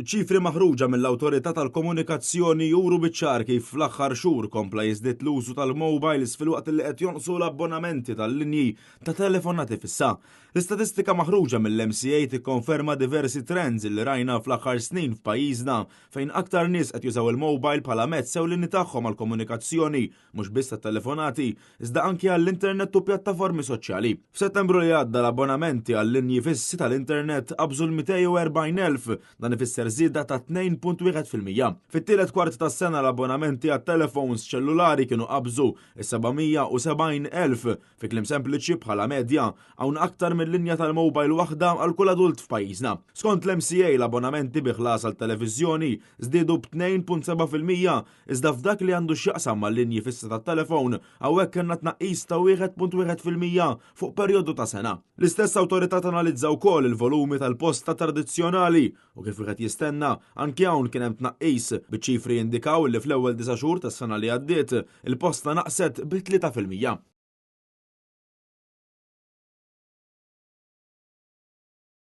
ċifri maħruġa mill-Awtorità tal-Komunikazzjoni juru biċ-ċar kif fl-aħħar xhur kompla jiżdied l-użu tal-mobiles filwaqt li qed jonqsu l-abbonamenti tal-linji ta' telefonati fissa. L-istatistika maħruġa mill-MCA tikkonferma diversi trends li rajna fl-aħħar snin f'pajjiżna fejn aktar nies qed jużaw il-mobile bħala mezz ewlieni tagħhom għall-komunikazzjoni mhux biss tat-telefonati iżda anke għall-internet u pjattaformi soċjali. F'Settembru li għadda l-abbonamenti għall-linji fissi tal-internet qabżu l-240,000 dan ifisser żieda ta' 2.1%. Fit-tielet kwart tas-sena l-abbonamenti għat-telefons ċellulari kienu qabżu is-770,000 fi kliem sempliċi bħala medja hawn aktar mill-linja tal-mobile waħda għal kull adult f'pajjiżna. Skont l-MCA l-abbonamenti bi ħlas għall-televiżjoni żdiedu b'2.7% iżda f'dak li għandu x'jaqsam mal-linji fissi tat-telefon hawnhekk kellna tnaqqis ta' 1.1% fuq perjodu ta' sena. L-istess awtorità tanalizza wkoll il-volumi tal-posta tradizzjonali u kif wieħed jistenna anke hawn kien hemm tnaqqis biċ-ċifri jindikaw li fl-ewwel 9 xhur tas-sena li għaddiet il-posta naqset bi 3%.